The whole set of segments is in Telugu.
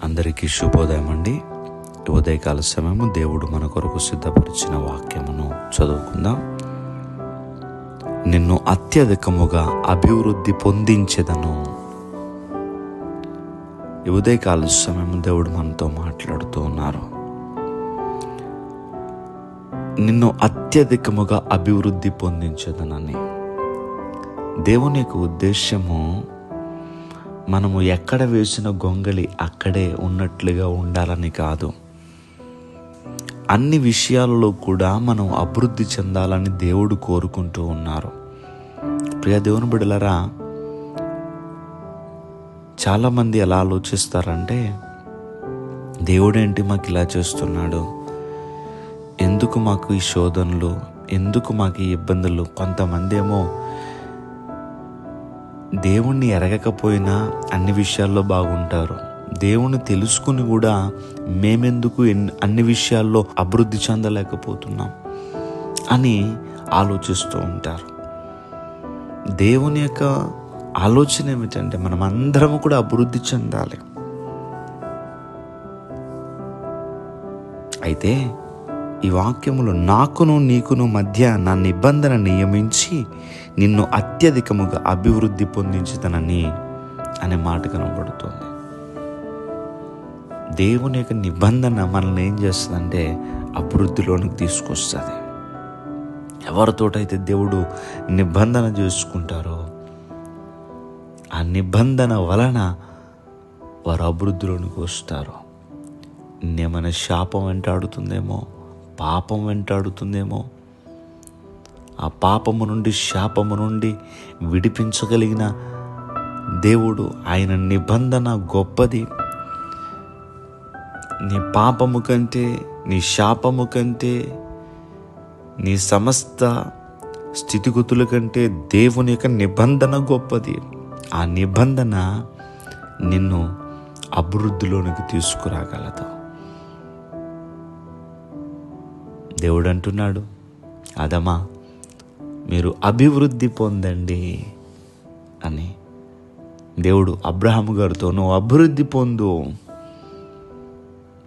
అందరికీ శుభోదయం అండి. ఉదయకాల సమయము దేవుడు మన కొరకు సిద్ధపరిచిన వాక్యమును చదువుకుందాం. నిన్ను అత్యధికముగా అభివృద్ధి పొందించెదను. ఈ ఉదయకాల సమయము దేవుడు మనతో మాట్లాడుతూ ఉన్నారు. నిన్ను అత్యధికముగా అభివృద్ధి పొందించెదనని. దేవుని యొక్క ఉద్దేశము మనము ఎక్కడ వేసిన గొంగళి అక్కడే ఉన్నట్లుగా ఉండాలని కాదు. అన్ని విషయాలలో కూడా మనం అభివృద్ధి చెందాలని దేవుడు కోరుకుంటూ ఉన్నారు. ప్రియ దేవుని బిడ్డలారా, చాలామంది ఎలా ఆలోచిస్తారంటే, దేవుడేంటి మాకు ఇలా చేస్తున్నాడు, ఎందుకు మాకు ఈ శోధనలు, ఎందుకు మాకు ఈ ఇబ్బందులు. కొంతమంది ఏమో దేవుణ్ణి ఎరగకపోయినా అన్ని విషయాల్లో బాగుంటారు. దేవుణ్ణి తెలుసుకుని కూడా మేమెందుకు అన్ని విషయాల్లో అభివృద్ధి చెందలేకపోతున్నాం అని ఆలోచిస్తూ ఉంటారు. దేవుని యొక్క ఆలోచన ఏమిటంటే, మనం అందరం కూడా అభివృద్ధి చెందాలి. అయితే ఈ వాక్యములో నాకును నీకును మధ్య నా నిబంధన నియమించి నిన్ను అత్యధికముగా అభివృద్ధి పొందించుతానని అనే మాట కనబడుతుంది. దేవుని యొక్క నిబంధన మనల్ని ఏం చేస్తుందంటే అభివృద్ధిలోనికి తీసుకొస్తుంది. ఎవరితోటైతే దేవుడు నిబంధన చేసుకుంటారో ఆ నిబంధన వలన వారు అభివృద్ధిలోనికి వస్తారు. ఏమైనా శాపం వెంటాడుతుందేమో, పాపం వెంటాడుతుందేమో, ఆ పాపము నుండి శాపము నుండి విడిపించగలిగిన దేవుడు, ఆయన నిబంధన గొప్పది. నీ పాపము కంటే, నీ శాపము కంటే, నీ సమస్త స్థితిగతుల కంటే దేవుని యొక్క నిబంధన గొప్పది. ఆ నిబంధన నిన్ను అభివృద్ధిలోనికి తీసుకురాగలదు. దేవుడు అంటున్నాడు, ఆదమా మీరు అభివృద్ధి పొందండి అని. దేవుడు అబ్రహాము గారితో నువ్వు అభివృద్ధి పొందు.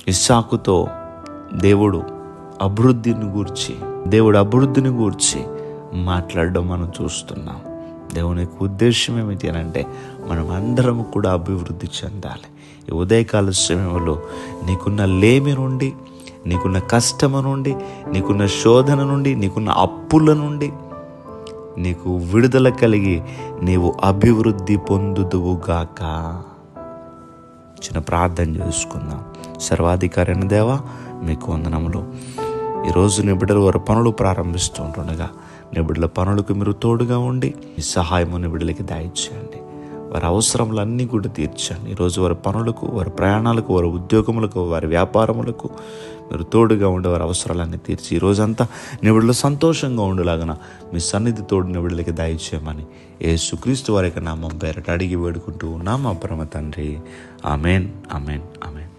ఇస్సాకుతో దేవుడు అభివృద్ధిని గూర్చి మాట్లాడడం మనం చూస్తున్నాం. దేవుని యొక్క ఉద్దేశం ఏమిటి అని అంటే, మనం అందరం కూడా అభివృద్ధి చెందాలి. ఈ ఉదయకాల సమయంలో నీకున్న లేమి నుండి, నీకున్న కష్టము నుండి, నీకున్న శోధన నుండి, నీకున్న అప్పుల నుండి నీకు విడుదల కలిగి నీవు అభివృద్ధి పొందుదువుగాక. చిన్న ప్రార్థన చేసుకుందాం. సర్వాధికారి అయిన దేవా, మీకు వందనములు. ఈరోజు నీ బిడ్డలు వారి పనులు ప్రారంభిస్తూ ఉంటుండగా నీ బిడ్డల పనులకు మీరు తోడుగా ఉండి మీ సహాయము నీ బిడ్డలకి దయచేయండి. వారి అవసరములన్నీ కూడా తీర్చండి. ఈరోజు వారి పనులకు, వారి ప్రయాణాలకు, వారి ఉద్యోగములకు, వారి వ్యాపారములకు మీరు తోడుగా ఉండే వారి అవసరాలన్నీ తీర్చి ఈరోజంతా నీ బిడ్డలు సంతోషంగా ఉండేలాగా మీ సన్నిధి తోడు నీ బిడ్డలకి దయచేయమని యేసుక్రీస్తు వారి యొక్క నామం పేరట అడిగి వేడుకుంటూ ఉన్నాం మా పరమ తండ్రి. Amen, amen, amen.